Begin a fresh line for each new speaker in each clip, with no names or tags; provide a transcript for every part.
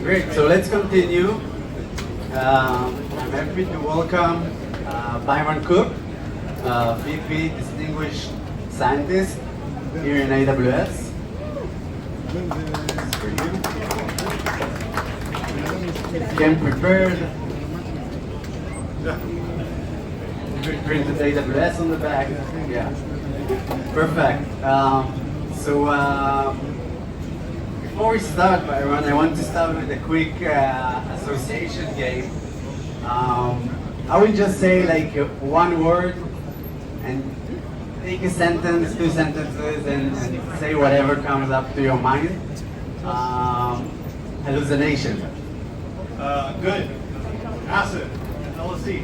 Great, so let's continue. I'm happy to welcome Byron Cook, VP Distinguished Scientist here in AWS. This for you. Came prepared. Printed AWS on the back. Yeah, perfect. Before we start, Byron, I want to start with a quick association game. I will just say like one word and take a sentence, two sentences, and say whatever comes up to your mind. Hallucination.
Good. Acid. LSD.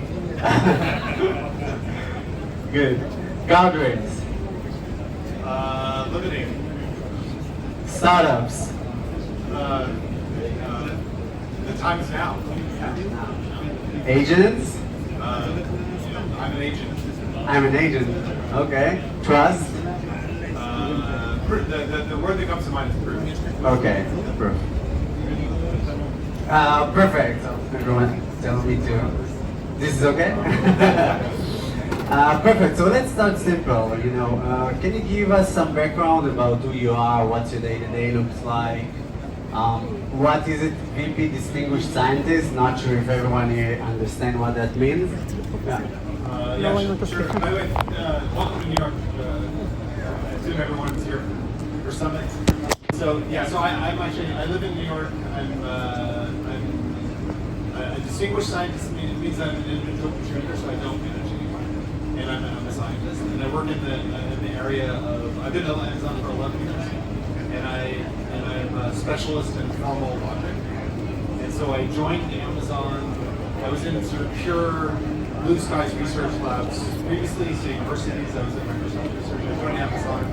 Good. Guardrails.
Limiting.
Startups.
The time is now.
Agents.
I'm an agent.
I'm an agent. Okay. Trust.
The word that comes to mind is proof.
Okay. Perfect. Perfect. So everyone tells me to. This is okay? Perfect. So let's start simple. Can you give us some background about who you are, what your day-to-day looks like? What is it, VP Distinguished Scientist? Not sure if everyone here understands what that means.
Sure. By the way, welcome to New York. I assume everyone's here for Summit. So I live in New York. I'm a distinguished scientist. It means I'm an individual contributor, so I don't manage anyone. And I'm a scientist, and I work in the area of. I've been at Amazon for 11 years, and I'm a specialist in formal logic. And so I joined Amazon. I was in sort of pure blue skies research labs. Previously to universities, I was in Microsoft research. I joined Amazon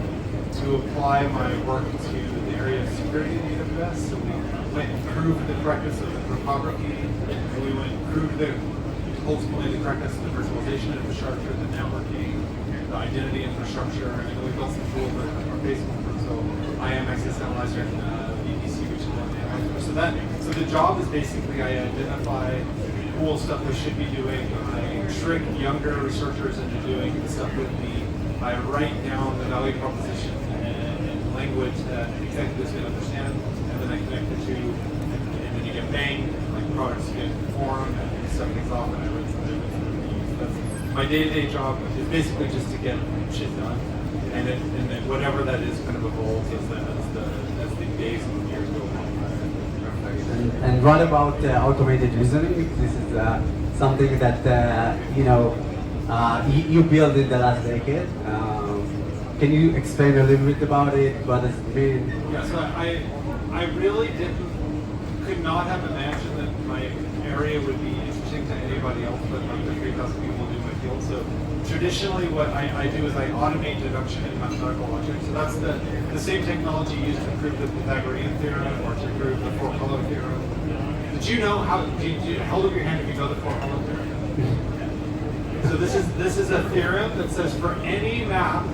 to apply my work to the area of security in AWS. So we went and proved the correctness of the cryptography, and we went and proved ultimately the correctness of the virtualization infrastructure, the networking, the identity infrastructure, and then we built some tools that are based on. So I am access analyzer in VPC, which is one of the So the job is basically I identify cool stuff we should be doing. I trick younger researchers into doing the stuff with me. I write down the value proposition in language that executives can understand, and then I connect the two, and then you get bang, like products get formed, and stuff gets off, and I write something that's my day-to-day job is basically just to get shit done, and then whatever that is kind of evolves as the days and years go on.
And what about automated reasoning? This is something that you built in the last decade. Can you explain a little bit about it? What does it mean?
Yeah, so I really could not have imagined that my area would be interesting to anybody else but like the 3,000 people who do my field. So traditionally what I do is I automate deduction in mathematical logic. So that's the same technology used to prove the Pythagorean theorem or to prove the four-color theorem. Did you know hold up your hand if you know the four-color theorem? So this is a theorem that says for any map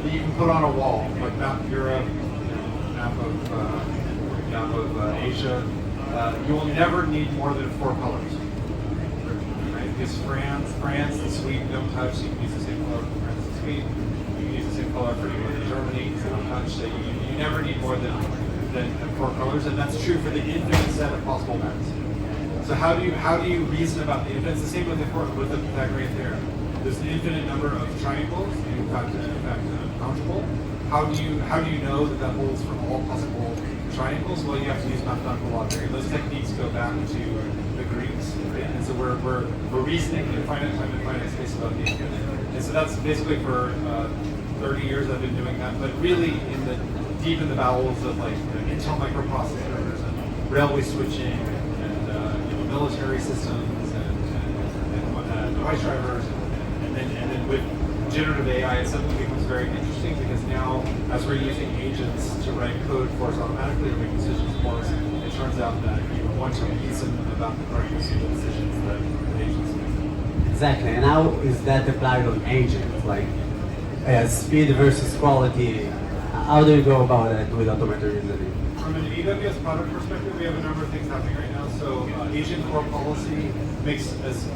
that you can put on a wall, like map of Europe, map of Asia, you will never need more than 4 colors. Right? Because France and Sweden don't touch, so you can use the same color for France and Sweden. You can use the same color for England and Germany, because they don't touch. So you never need more than 4 colors, and that's true for the infinite set of possible maps. So how do you reason about the infinite? It's the same with the Pythagorean theorem. There's an infinite number of triangles, in fact countable. How do you know that holds for all possible triangles? Well, you have to use mathematical logic, and those techniques go back to the Greeks, right? And so we're reasoning in finite time and finite space about the infinite. And so that's basically for 30 years I've been doing that, but really deep in the bowels of like Intel microprocessors and railway switching and military systems and device drivers, and then with generative AI, it suddenly becomes very interesting because now, as we're using agents to write code for us automatically or make decisions for us, it turns out that you want to reason about the correctness of the decisions that agents make.
Exactly, and how is that applied on agents? Like speed versus quality. How do you go about that with automated reasoning?
from an AWS product perspective, we have a number of things happening right now. So agent core policy makes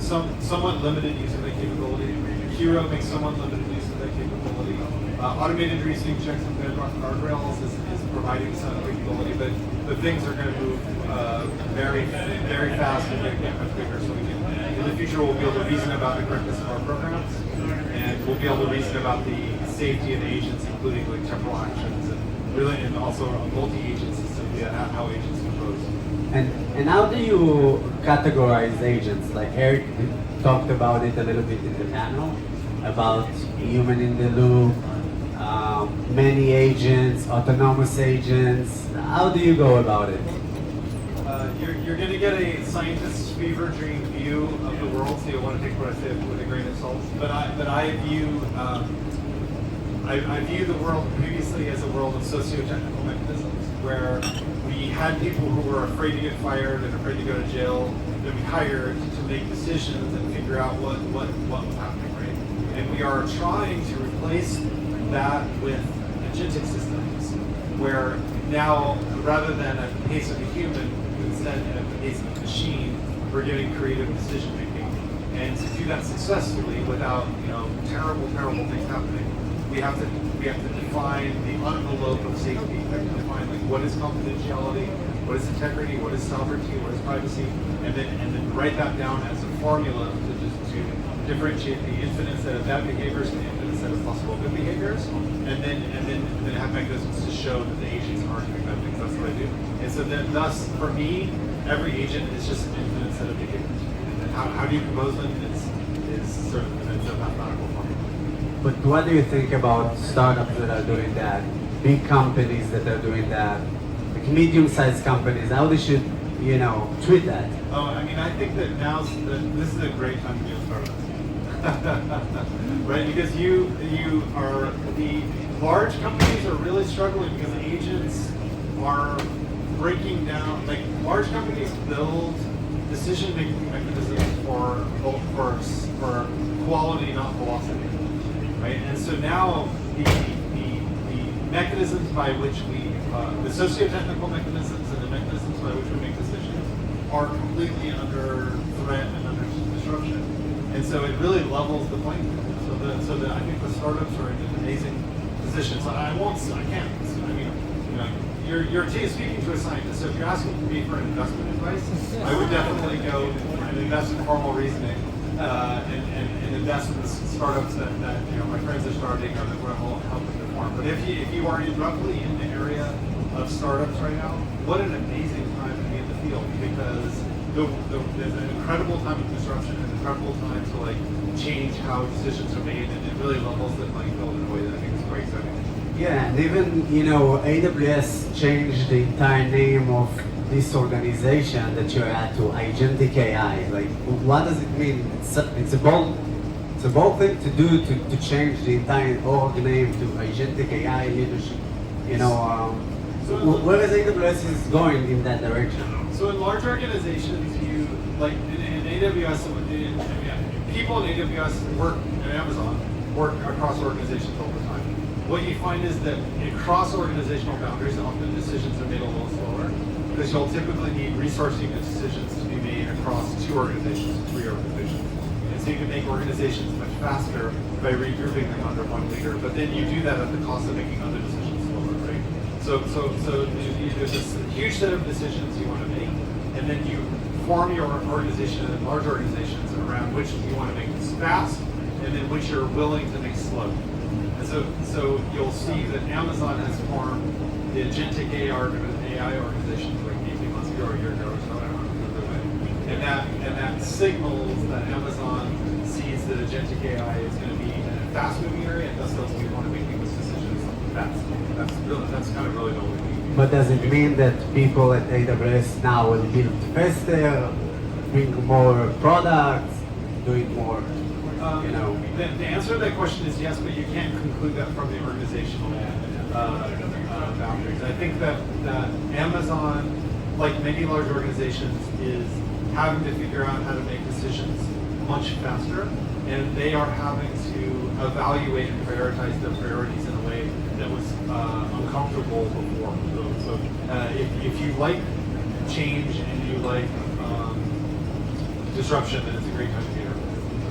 somewhat limited use of that capability. Hero makes somewhat limited use of that capability. Automated reasoning checks and bedrock guardrails is providing some capability, but things are going to move very, very fast and get much bigger. So we can, in the future, we'll be able to reason about the correctness of our programs, and we'll be able to reason about the safety of agents, including like temporal actions, and really, and also multi-agent systems, how agents compose.
And how do you categorize agents? Like Eric talked about it a little bit in the panel about human in the loop, many agents, autonomous agents. How do you go about it?
You're going to get a scientist's fever dream view of the world, so you'll want to take what I say with a grain of salt. But I view the world previously as a world of socio-technical mechanisms, where we had people who were afraid to get fired and afraid to go to jail that we hired to make decisions and figure out what was happening, right? And we are trying to replace that with agentic systems, where now, rather than at the pace of a human, instead at the pace of a machine, we're getting creative decision making. And to do that successfully without terrible things happening, we have to define the envelope of safety. We have to define like what is confidentiality, what is integrity, what is sovereignty, what is privacy, and then write that down as a formula to differentiate the infinite set of bad behaviors and the infinite set of possible good behaviors, and then have mechanisms to show that the agents aren't doing bad things. That's what I do. And so then, thus, for me, every agent is just an infinite set of behaviors. And how do you compose them is sort of a mathematical formula.
But what do you think about startups that are doing that, big companies that are doing that, like medium-sized companies? How they should, treat that?
Oh, I mean, I think that this is a great time to be a startup. Right, because you are, the large companies are really struggling because agents are breaking down. Like large companies build decision-making mechanisms for quality, not velocity, right? And so now the mechanisms by which the socio-technical mechanisms and the mechanisms by which we make decisions are completely under threat and under disruption. And so it really levels the playing field. So that I think the startups are in an amazing position. So I can't. I mean, you're speaking to a scientist. So if you're asking me for investment advice, I would definitely go and invest in formal reasoning and invest in the startups that my friends are starting or that we're all helping to form. But if you are roughly in the area of startups right now, what an amazing time to be in the field, because there's an incredible time of disruption, an incredible time to like change how decisions are made, and it really levels the playing field in a way that I think is quite exciting.
Yeah, and even AWS changed the entire name of this organization that you're at to Agentic AI. Like, what does it mean? It's a bold thing to do to change the entire org name to Agentic AI leadership. Where is AWS is going in that direction?
So in large organizations, in AWS, people in AWS work at Amazon, work across organizations all the time. What you find is that across organizational boundaries, often decisions are made a little slower, because you'll typically need resourcing and decisions to be made across 2 organizations, 3 organizations. And so you can make organizations much faster by regrouping them under one leader, but then you do that at the cost of making other decisions slower, right? So there's this huge set of decisions you want to make, and then you form your organization in large organizations around which you want to make this fast, and then which you're willing to make slow. And so you'll see that Amazon has formed the Agentic AI organization like 18 months ago or a year ago or so, I don't remember. And that signals that Amazon sees that Agentic AI is going to be in a fast-moving area, and thus we want to make these decisions fast. That's kind of really the only thing.
But does it mean that people at AWS now will build faster, bring more products, doing more,
The answer to that question is yes, but you can't conclude that from the organizational boundaries. I think that Amazon, like many large organizations, is having to figure out how to make decisions much faster, and they are having to evaluate and prioritize their priorities in a way that was uncomfortable before. So if you like change and you like disruption, then it's a great time to be here.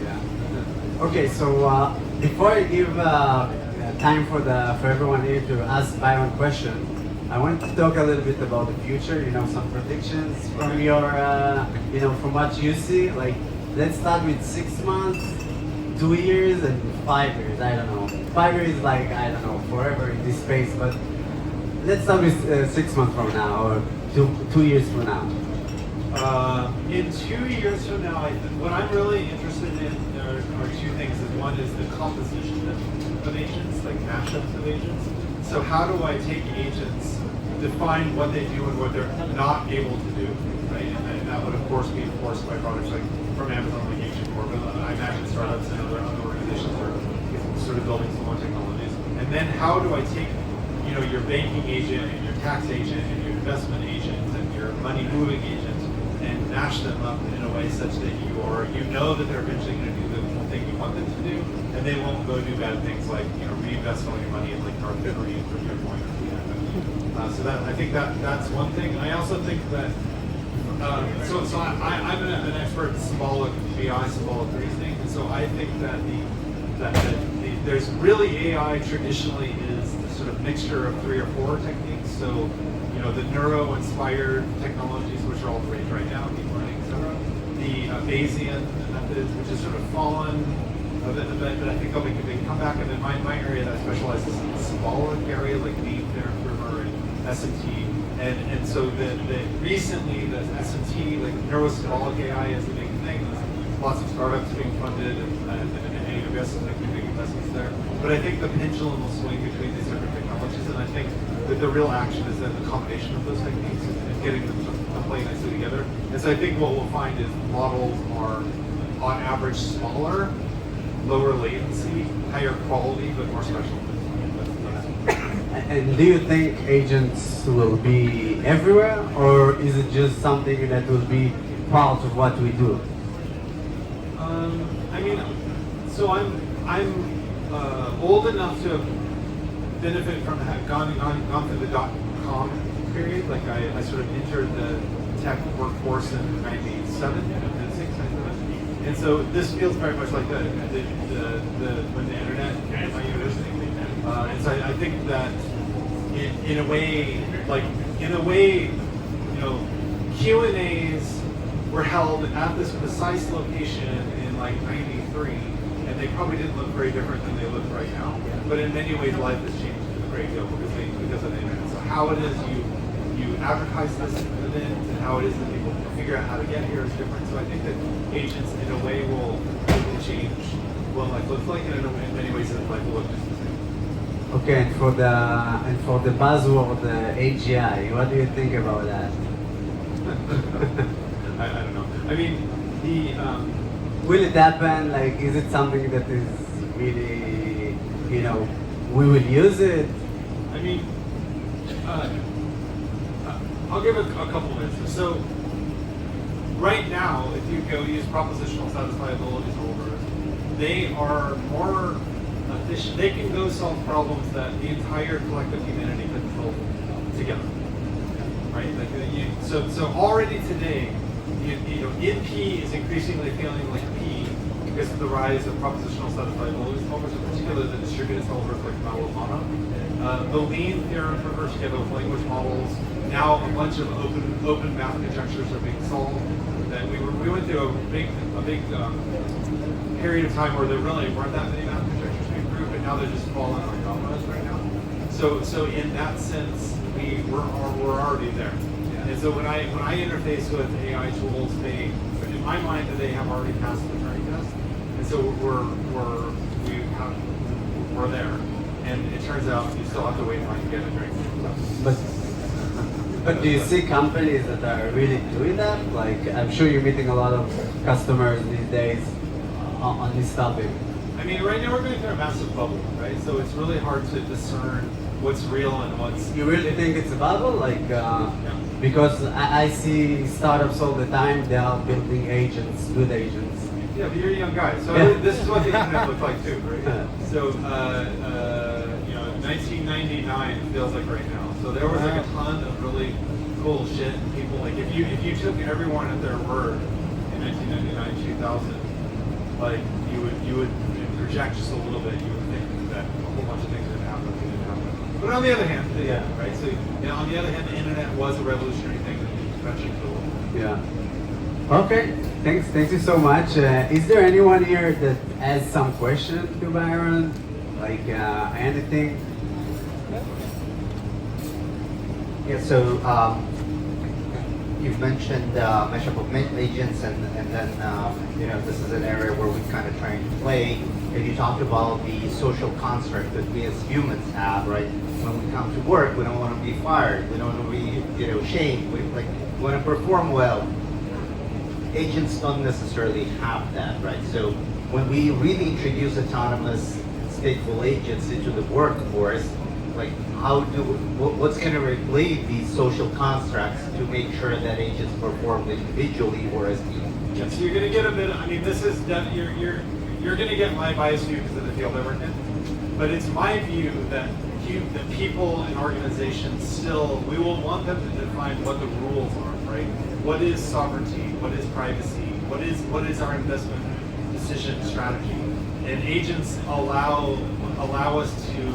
Yeah. Okay, so before I give time for everyone here to ask Byron question, I want to talk a little bit about the future. You know, some predictions from your, from what you see. Like, let's start with 6 months, 2 years, and 5 years. I don't know. 5 years, like, I don't know, forever in this space. But let's start with 6 months from now, or 2 years from now.
In 2 years from now, what I'm really interested in are two things. One is the composition of agents, like mashups of agents. So how do I take agents, define what they do and what they're not able to do, right? And that would of course be enforced by products like from Amazon, like Agent Core, but I imagine startups and other organizations are sort of building similar technologies. And then how do I take, your banking agent and your tax agent and your investment agent and your money moving agent and mash them up in a way such that you know that they're eventually going to do the thing you want them to do, and they won't go do bad things like reinvest all your money in like carbon free from your point. So that I think that's one thing. I also think that I'm an expert in symbolic BI, symbolic reasoning, and so I think that there's really AI traditionally is the sort of mixture of 3 or 4 techniques. So the neuro-inspired technologies, which are all the rage right now, deep learning, etc. The Bayesian methods, which has sort of fallen a bit, but I think they'll make a big comeback. And then my area that I specialize is in the symbolic area, like Lean, River, and SMT. And so recently the SMT, like neuro-symbolic AI, is the big thing. There's lots of startups being funded, and AWS is making big investments there. But I think the pendulum will swing between these different technologies, and I think that the real action is in the combination of those techniques and getting them to play nicely together. And so I think what we'll find is models are, on average, smaller, lower latency, higher quality, but more special.
And do you think agents will be everywhere, or is it just something that will be part of what we do?
So I'm old enough to have benefit from having gone through the .com period. Like I sort of entered the tech workforce in 97, 96, 97. And so this feels very much like when the internet came to my university. And so I think that in a way, Q&As were held at this precise location in like 93, and they probably didn't look very different than they look right now. But in many ways, life has changed a great deal because of the internet. So how it is you advertise this event and how it is that people figure out how to get here is different. So I think that agents, in a way, will change what life looks like, and in many ways, life will look just the same.
Okay, and for the buzzword, the AGI, what do you think about that?
I don't know. I mean,
will it happen? Like, is it something that is really, we will use it?
I mean, I'll give a couple of answers. So, right now, if you go use propositional satisfiability solvers, they are more efficient. They can go solve problems that the entire collective humanity couldn't solve together. Right? So already today, NP is increasingly feeling like P because of the rise of propositional satisfiability solvers, in particular the distributed solvers like Malomano. The lean theorem for reverse together language models. Now a bunch of open math conjectures are being solved. That we went through a big period of time where there really weren't that many math conjectures being proved, but now they're just falling like dominoes right now. So in that sense, we're already there. And so when I interface with AI tools, in my mind, they have already passed the Turing test, and so we're there. And it turns out you still have to wait until you get a drink.
But do you see companies that are really doing that? Like, I'm sure you're meeting a lot of customers these days on this topic.
I mean, right now we're going through a massive bubble, right? So it's really hard to discern what's real and what's...
You really think it's a bubble? Like, because I see startups all the time, they are building agents, good agents.
Yeah, but you're a young guy. So this is what the internet looked like too, right? So, 1999 feels like right now. So there was like a ton of really cool shit. And people like if you took everyone at their word in 1999, 2000, like you would project just a little bit. You would think that a whole bunch of things didn't happen. But on the other hand, yeah, right. So on the other hand, the internet was a revolutionary thing that you mentioned.
Yeah. Okay. Thank you so much. Is there anyone here that has some question to Byron? Like anything?
Yeah, so you've mentioned mashup of agents, and then this is an area where we're kind of trying to play. And you talked about the social construct that we as humans have, right? When we come to work, we don't want to be fired, we don't want to be shamed, we want to perform well. Agents don't necessarily have that, right? So when we really introduce autonomous stateful agents into the workforce, like what's going to replace these social constructs to make sure that agents perform individually or as teams?
Yeah, so you're going to get a bit. I mean, this is you're going to get my biased view because of the field I work in. But it's my view that people and organizations still, we will want them to define what the rules are, right? What is sovereignty? What is privacy? What is our investment decision strategy? And agents allow us to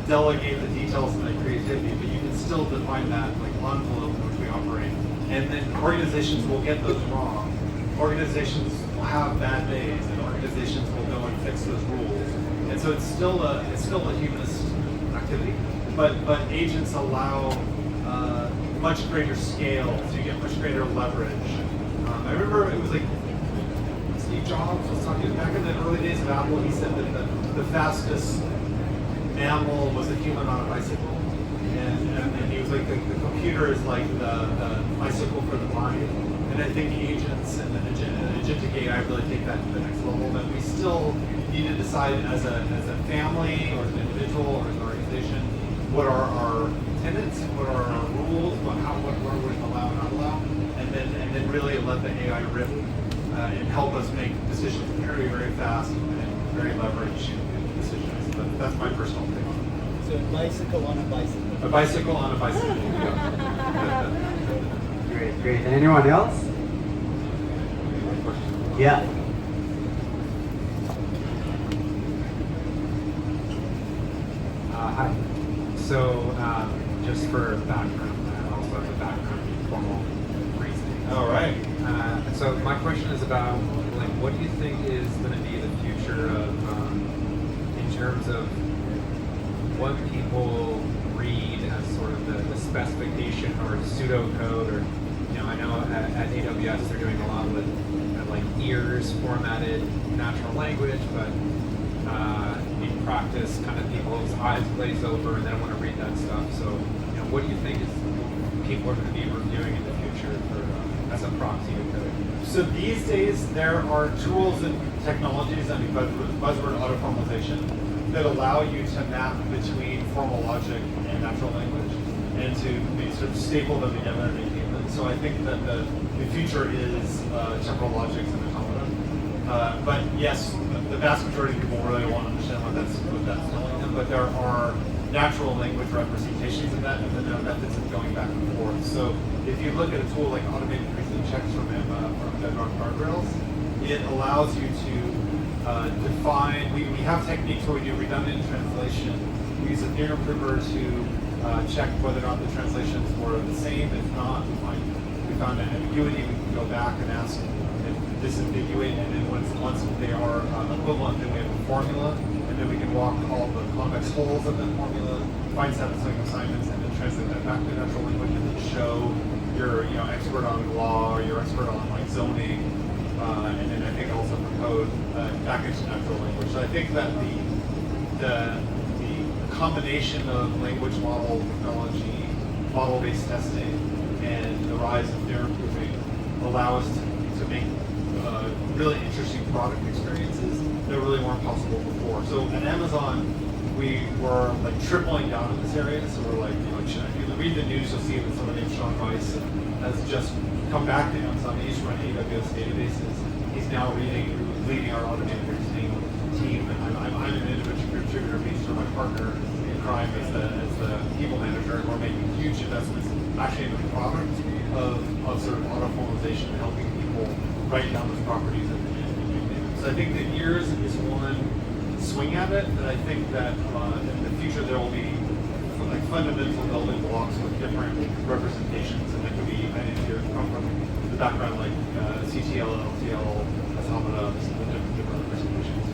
delegate the details and the creativity, but you can still define that like envelope in which we operate. And then organizations will get those wrong. Organizations will have bad days, and organizations will go and fix those rules. And so it's still a humanist activity, but agents allow much greater scale, so you get much greater leverage. I remember it was like Steve Jobs was talking back in the early days of Apple. He said that the fastest mammal was a human on a bicycle, and he was like the computer is like the bicycle for the mind. And I think agents and agentic AI really take that to the next level. That we still need to decide as a family or as an individual or as an organization what are our tenets, what are our rules, what we're going to allow and not allow, and then really let the AI rip and help us make decisions very, very fast and very leveraged decisions. But that's my personal thing on it.
So a bicycle on a bicycle.
A bicycle on a bicycle. Yeah.
Great. Anyone else? Yeah.
Hi. So, just for background, I also have a background in formal reasoning.
All right.
So my question is about, like, what do you think is going to be the future of, in terms of what people read as sort of the specification or pseudocode, or, I know at AWS they're doing a lot with like ears formatted natural language, but in practice, kind of people's eyes glaze over and they don't want to read that stuff. So, what do you think is people are going to be reviewing in the future for as a proxy to code?
So these days, there are tools and technologies, buzzword auto-formalization, that allow you to map between formal logic and natural language, and to sort of staple them together and make them. So I think that the future is temporal logics and automata. But yes, the vast majority of people really won't understand what that's telling them. But there are natural language representations of that, and then there are methods of going back and forth. So if you look at a tool like automated reasoning checks from Bedrock Guardrails, it allows you to define. We have techniques where we do redundant translation. We use a theorem prover to check whether or not the translations were the same. If not, we found an ambiguity. We can go back and ask if disambiguate, and then once they are equivalent, then we have a formula, and then we can walk all the convex holes of that formula, find satisfying assignments, and then translate that back to natural language, and then show you're expert on law, or you're expert on like zoning, and then I think also for code back into natural language. So I think that the combination of language model technology, model-based testing, and the rise of theorem proving allow us to make really interesting product experiences that really weren't possible before. So at Amazon, we were like tripling down in this area. So we're like, if you read the news, you'll see that someone named Sean Weiss has just come back to Amazon. He used to run AWS databases. He's now leading our automated reasoning team, and I'm an individual contributor based on my partner in crime as the people manager, and we're making huge investments actually in the product of sort of auto formalization, helping people write down those properties and do things. So I think that years is one swing at it, and I think that in the future there will be like fundamental building blocks with different representations, and it could be, I think you come from the background like CTL, LTL, automata, the different representations.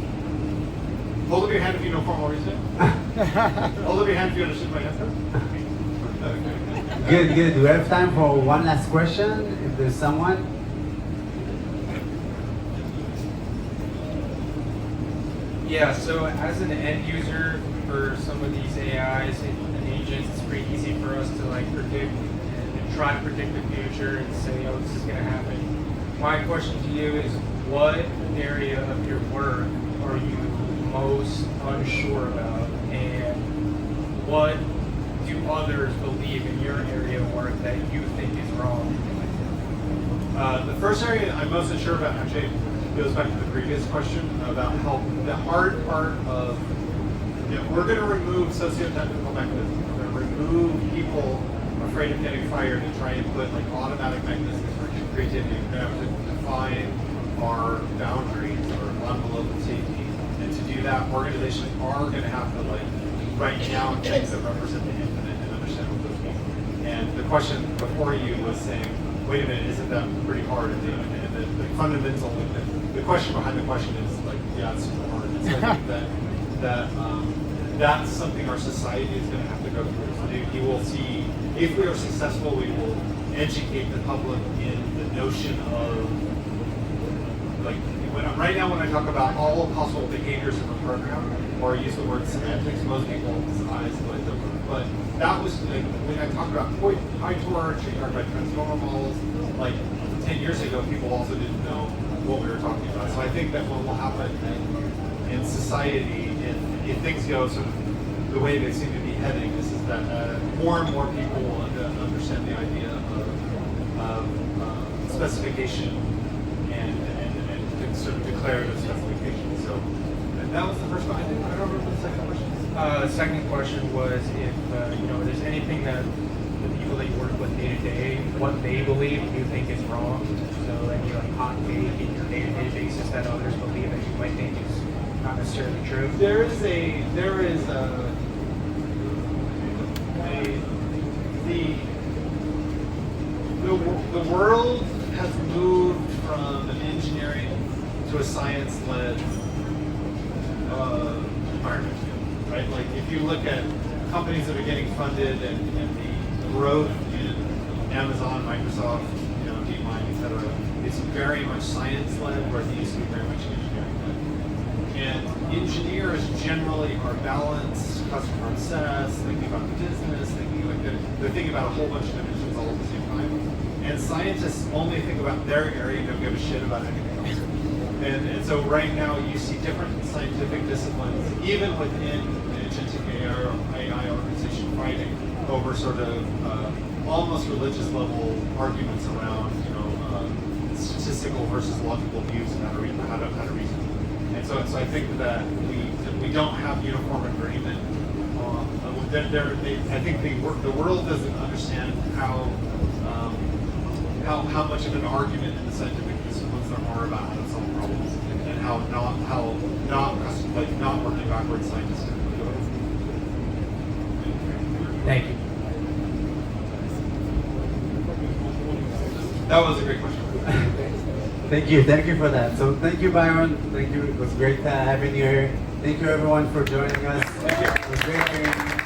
Hold up your hand if you know formal reason. Hold up your hand if you understood my answer.
Good, good. Do we have time for one last question, if there's someone?
Yeah, so as an end user for some of these AIs and agents, it's pretty easy for us to like predict and try to predict the future and say, oh, this is going to happen. My question to you is, what area of your work are you most unsure about, and what do others believe in your area of work that you think is wrong?
The first area I'm most unsure about actually goes back to the previous question about how the hard part of, we're going to remove socio-technical mechanisms. We're going to remove people afraid of getting fired and try and put like automatic mechanisms for creativity. We're going to have to define our boundaries or envelope of safety. And to do that, organizations are going to have to like write down things that represent the infinite and understand what those mean. And the question before you was saying, wait a minute, isn't that pretty hard? And the fundamental, the question behind the question is like, yeah, it's super hard. And so I think that that's something our society is going to have to go through. So you will see, if we are successful, we will educate the public in the notion of, like, right now when I talk about all possible behaviors of a program, or use the word semantics, most people's eyes glaze over. But that was, like, when I talk about PyTorch, we talk about transformer models, like 10 years ago, people also didn't know what we were talking about. So I think that what will happen in society, if things go sort of the way they seem to be heading, is that more and more people will understand the idea of specification and sort of declarative specification. So that was the first one. I don't remember the second question.
The second question was if there's anything that the people that you work with day to day, what they believe you think is wrong. So any like hot take in your day-to-day basis that others believe that you might think is not necessarily true.
The world has moved from an engineering to a science-led environment, right? Like if you look at companies that are getting funded and the growth in Amazon, Microsoft, DeepMind, et cetera, it's very much science-led, whereas it used to be very much engineering-led. And engineers generally are balanced, customer-obsessed, thinking about the business, they're thinking about a whole bunch of dimensions all at the same time. And scientists only think about their area and don't give a shit about anything else. And so right now you see different scientific disciplines, even within the Agentic AI organization, fighting over sort of almost religious level arguments around statistical versus logical views and how to reason. And so I think that we don't have uniform agreement. I think the world doesn't understand how much of an argument in the scientific disciplines there are about how to solve problems and how not working backwards scientists do it.
Thank you.
That was a great question.
Thank you for that. So thank you, Byron. Thank you. It was great having you here. Thank you, everyone, for joining us. Thank you. It was great hearing you.